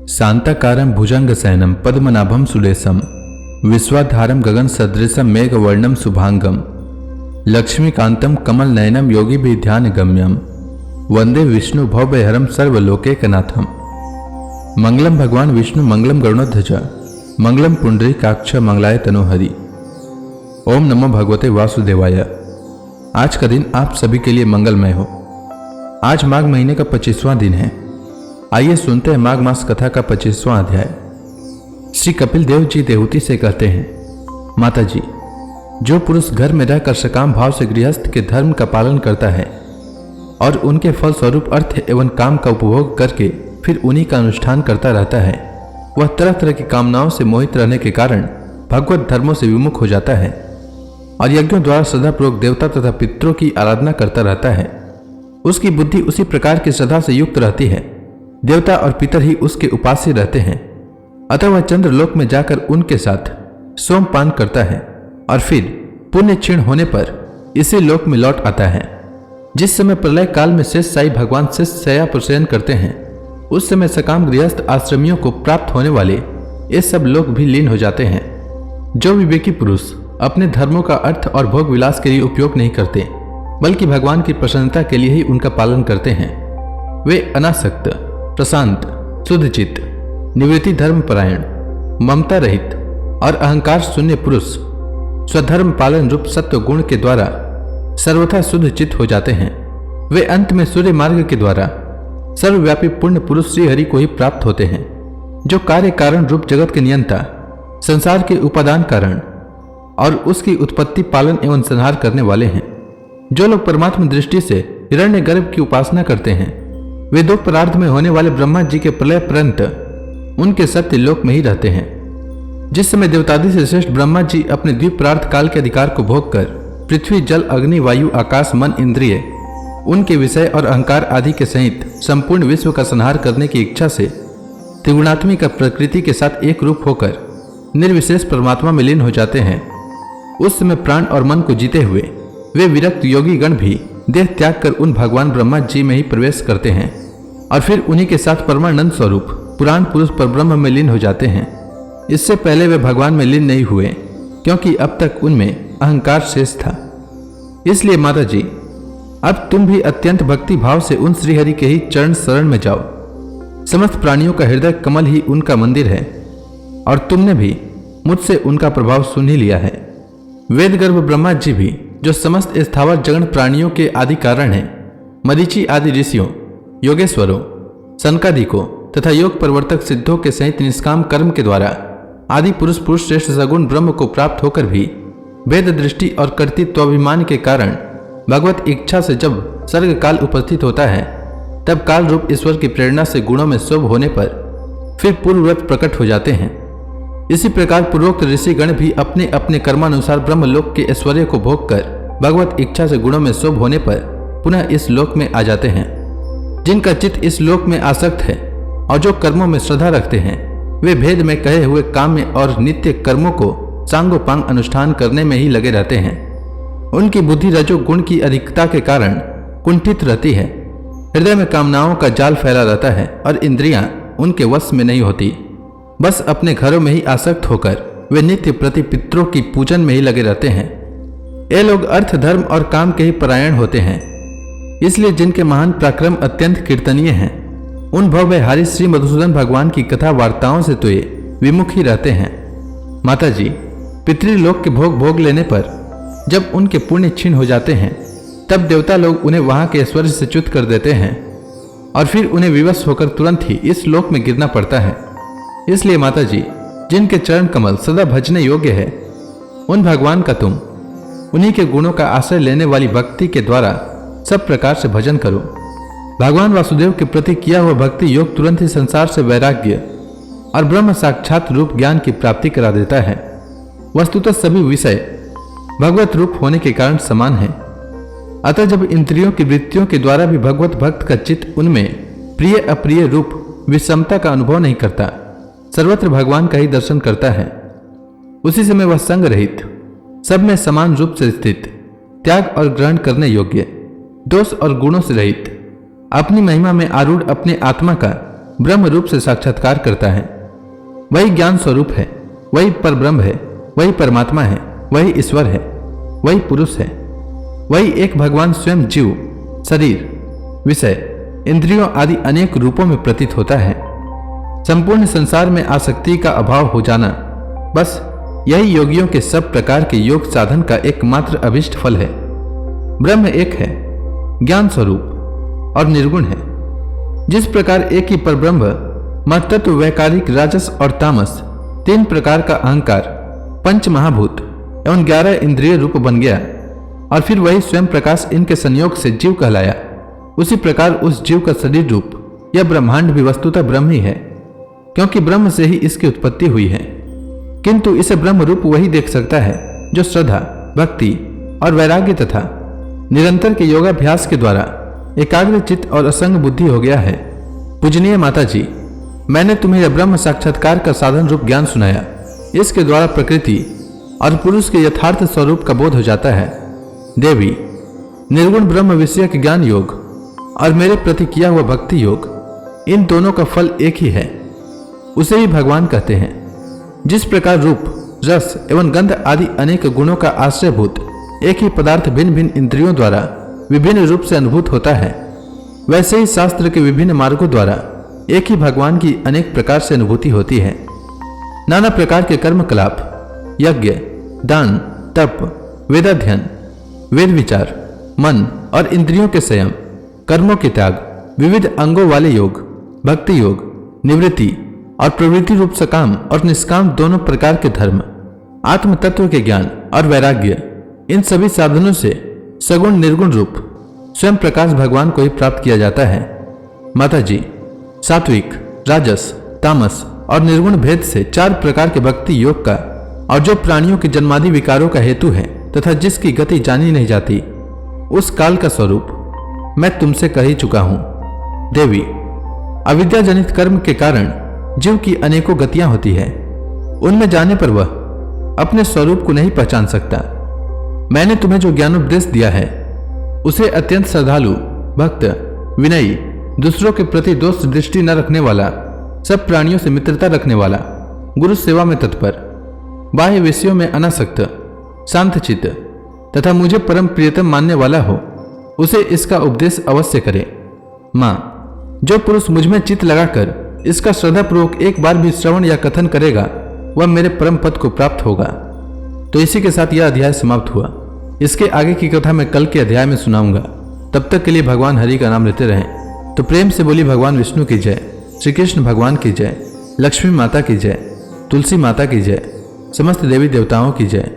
शांताकारं भुजंगशयनं पद्मनाभं सुरेशं विश्वाधारं गगनसदृशं मेघवर्णं शुभांगं लक्ष्मीकान्तं कमलनयनं योगिभिर्ध्यानगम्यं वंदे विष्णु भवभयहरं सर्वलोकैकनाथं। मंगलम भगवान विष्णु मंगलम गरुड़ध्वज मंगलम पुंडरीकाक्ष मंगलाय तनोहरि। ओम नमो भगवते वासुदेवाय। आज का दिन आप सभी के लिए मंगलमय हो। आज माघ महीने का 25वां दिन है। आइए सुनते हैं माघ मास कथा का 25वां अध्याय। श्री कपिल देव जी देवहूति से कहते हैं, माता जी, जो पुरुष घर में रहकर सकाम भाव से गृहस्थ के धर्म का पालन करता है और उनके फल स्वरूप अर्थ एवं काम का उपभोग करके फिर उन्हीं का अनुष्ठान करता रहता है, वह तरह तरह की कामनाओं से मोहित रहने के कारण भगवत धर्मों से विमुख हो जाता है और यज्ञों द्वारा श्रद्धापूर्वक देवता तथा पितरों की आराधना करता रहता है। उसकी बुद्धि उसी प्रकार की श्रद्धा से युक्त रहती है। देवता और पितर ही उसके उपास्य रहते हैं, अतः वह चंद्रलोक में जाकर उनके साथ सोमपान करता है और फिर पुण्य क्षीण होने पर इसी लोक में लौट आता है। जिस समय प्रलय काल में शेष साई भगवान शेष शय्या पर शयन करते हैं, उस समय सकाम गृहस्थ आश्रमियों को प्राप्त होने वाले ये सब लोग भी लीन हो जाते हैं। जो विवेकी पुरुष अपने धर्मों का अर्थ और भोग विलास के लिए उपयोग नहीं करते, बल्कि भगवान की प्रसन्नता के लिए ही उनका पालन करते हैं, वे अनासक्त, प्रशांत, शुद्धचित्त, निवृत्ति धर्मपरायण, ममता रहित और अहंकार शून्य पुरुष स्वधर्म पालन रूप सत्व गुण के द्वारा सर्वथा शुद्ध चित्त हो जाते हैं। वे अंत में सूर्य मार्ग के द्वारा सर्वव्यापी पूर्ण पुरुष श्री हरि को ही प्राप्त होते हैं, जो कार्य कारण रूप जगत के नियंता, संसार के उपादान कारण और उसकी उत्पत्ति पालन एवं संहार करने वाले हैं। जो लोग परमात्मा दृष्टि से हिरण्य गर्भ की उपासना करते हैं, वे दो परार्थ में होने वाले ब्रह्मा जी के प्रलय पर्यंत उनके सत्य लोक में ही रहते हैं। जिस समय देवतादि से श्रेष्ठ ब्रह्मा जी अपने द्वीप परार्थ काल के अधिकार को भोग कर पृथ्वी, जल, अग्नि, वायु, आकाश, मन, इंद्रिय, उनके विषय और अहंकार आदि के सहित संपूर्ण विश्व का संहार करने की इच्छा से त्रिगुणात्मिक प्रकृति के साथ एक रूप होकर निर्विशेष परमात्मा में लीन हो जाते हैं, उस समय प्राण और मन को जीते हुए वे विरक्त योगी गण भी देह त्याग कर उन भगवान ब्रह्मा जी में ही प्रवेश करते हैं और फिर उन्हीं के साथ परमानंद स्वरूप पुराण पुरुष पर ब्रह्म में लीन हो जाते हैं। इससे पहले वे भगवान में लीन नहीं हुए, क्योंकि अब तक उनमें अहंकार शेष था। इसलिए माता जी, अब तुम भी अत्यंत भक्ति भाव से उन श्रीहरि के ही चरण शरण में जाओ। समस्त प्राणियों का हृदय कमल ही उनका मंदिर है और तुमने भी मुझसे उनका प्रभाव सुन ही लिया है। वेद गर्भ ब्रह्मा जी भी, जो समस्त स्थावर जगन प्राणियों के आदि कारण हैं, मरीचि आदि ऋषियों, योगेश्वरों, सनकादिकों तथा योग प्रवर्तक सिद्धों के सहित निष्काम कर्म के द्वारा आदि पुरुष श्रेष्ठ सगुण ब्रह्म को प्राप्त होकर भी वेद दृष्टि और कर्तृत्वाभिमान के कारण भगवत इच्छा से जब सर्ग काल उपस्थित होता है, तब काल रूप ईश्वर की प्रेरणा से गुणों में शुभ होने पर फिर पूर्ववत प्रकट हो जाते हैं। इसी प्रकार पूर्वोक्त ऋषिगण भी अपने अपने कर्मानुसार ब्रह्मलोक के ऐश्वर्य को भोग कर भगवत इच्छा से गुणों में शुभ होने पर पुनः इस लोक में आ जाते हैं। जिनका चित्त इस लोक में आसक्त है और जो कर्मों में श्रद्धा रखते हैं, वे भेद में कहे हुए काम्य और नित्य कर्मों को सांगोपांग अनुष्ठान करने में ही लगे रहते हैं। उनकी बुद्धि रजोगुण की अधिकता के कारण कुंठित रहती है, हृदय में कामनाओं का जाल फैला रहता है और इंद्रियां उनके वश में नहीं होती। बस अपने घरों में ही आसक्त होकर वे नित्य प्रति पितरों की पूजन में ही लगे रहते हैं। ये लोग अर्थ, धर्म और काम के ही परायण होते हैं। इसलिए जिनके महान पराक्रम अत्यंत कीर्तनीय हैं, उन भवभयहारी श्री मधुसूदन भगवान की कथा वार्ताओं से तो ये विमुख ही रहते हैं। माता जी, पितृलोक के भोग भोग लेने पर जब उनके पुण्य क्षीण हो जाते हैं, तब देवता लोग उन्हें वहां के ऐश्वर्य से च्युत कर देते हैं और फिर उन्हें विवश होकर तुरंत ही इस लोक में गिरना पड़ता है। इसलिए माता जी, जिनके चरण कमल सदा भजने योग्य है, उन भगवान का तुम उन्हीं के गुणों का आश्रय लेने वाली भक्ति के द्वारा सब प्रकार से भजन करो। भगवान वासुदेव के प्रति किया हुआ भक्ति योग तुरंत ही संसार से वैराग्य और ब्रह्म साक्षात रूप ज्ञान की प्राप्ति करा देता है। वस्तुतः सभी विषय भगवत रूप होने के कारण समान है। अतः जब इंद्रियों की वृत्तियों के द्वारा भी भगवत भक्त का चित्त उनमें प्रिय अप्रिय रूप विषमता का अनुभव नहीं करता, सर्वत्र भगवान का ही दर्शन करता है, उसी समय वह संग रहित, सब में समान रूप से स्थित, त्याग और ग्रहण करने योग्य, दोष और गुणों से रहित, अपनी महिमा में आरूढ़ अपने आत्मा का ब्रह्म रूप से साक्षात्कार करता है। वही ज्ञान स्वरूप है, वही परब्रह्म है, वही परमात्मा है, वही ईश्वर है, वही पुरुष है, वही एक भगवान स्वयं जीव, शरीर, विषय, इंद्रियों आदि अनेक रूपों में प्रतीत होता है। संपूर्ण संसार में आसक्ति का अभाव हो जाना, बस यही योगियों के सब प्रकार के योग साधन का एकमात्र अभिष्ट फल है। ब्रह्म एक है, ज्ञान स्वरूप और निर्गुण है। जिस प्रकार एक ही परब्रह्म महत्त्व, वैकारिक, राजस और तामस, 3 प्रकार का अहंकार, 5 महाभूत एवं 11 इंद्रिय रूप बन गया और फिर वही स्वयं प्रकाश इनके संयोग से जीव कहलाया, उसी प्रकार उस जीव का शरीर रूप यह ब्रह्मांड भी वस्तुतः ब्रह्म ही है, क्योंकि ब्रह्म से ही इसकी उत्पत्ति हुई है। किंतु इसे ब्रह्म रूप वही देख सकता है जो श्रद्धा, भक्ति और वैराग्य तथा निरंतर के योगाभ्यास के द्वारा एकाग्र चित्त और असंग बुद्धि हो गया है। पूजनीय माता जी, मैंने तुम्हें यह ब्रह्म साक्षात्कार का साधन रूप ज्ञान सुनाया। इसके द्वारा प्रकृति और पुरुष के यथार्थ स्वरूप का बोध हो जाता है। देवी, निर्गुण ब्रह्म विषयक ज्ञान योग और मेरे प्रति किया हुआ भक्ति योग, इन दोनों का फल एक ही है, उसे ही भगवान कहते हैं। जिस प्रकार रूप, रस एवं गंध आदि अनेक गुणों का आश्रयभूत एक ही पदार्थ भिन्न भिन्न इंद्रियों द्वारा विभिन्न रूप से अनुभूत होता है, वैसे ही शास्त्र के विभिन्न मार्गों द्वारा एक ही भगवान की अनेक प्रकार से अनुभूति होती है। नाना प्रकार के कर्मकलाप, यज्ञ, दान, तप, वेदाध्ययन, वेद विचार, मन और इंद्रियों के संयम, कर्मों के त्याग, विविध अंगों वाले योग, भक्ति योग, निवृत्ति और प्रवृत्ति रूप सकाम और निष्काम दोनों प्रकार के धर्म, आत्म तत्व के ज्ञान और वैराग्य, इन सभी साधनों से सगुण निर्गुण रूप स्वयं प्रकाश भगवान को ही प्राप्त किया जाता है। माता जी, सात्विक, राजस, तामस और निर्गुण भेद से 4 प्रकार के भक्ति योग का, और जो प्राणियों के जन्मादि विकारों का हेतु है तथा जिसकी गति जानी नहीं जाती, उस काल का स्वरूप मैं तुमसे कह ही चुका हूं। देवी, अविद्या जनित कर्म के कारण जीव की अनेकों गतियां होती है। उनमें जाने पर वह अपने स्वरूप को नहीं पहचान सकता। मैंने तुम्हें जो ज्ञानोपदेश दिया है उसे अत्यंत श्रद्धालु, भक्त, विनयी, दूसरों के प्रति दोष दृष्टि न रखने वाला, सब प्राणियों से मित्रता रखने वाला, गुरु सेवा में तत्पर, बाह्य विषयों में अनासक्त, शांतचित्त तथा मुझे परम प्रियतम मानने वाला हो, उसे इसका उपदेश अवश्य करे। माँ, जो पुरुष मुझ में चित्त लगाकर इसका श्रद्धापूर्वक एक बार भी श्रवण या कथन करेगा, वह मेरे परम पद को प्राप्त होगा। तो इसी के साथ यह अध्याय समाप्त हुआ। इसके आगे की कथा मैं कल के अध्याय में सुनाऊंगा। तब तक के लिए भगवान हरि का नाम लेते रहें। तो प्रेम से बोली भगवान विष्णु की जय, श्री कृष्ण भगवान की जय, लक्ष्मी माता की जय, तुलसी माता की जय, समस्त देवी देवताओं की जय।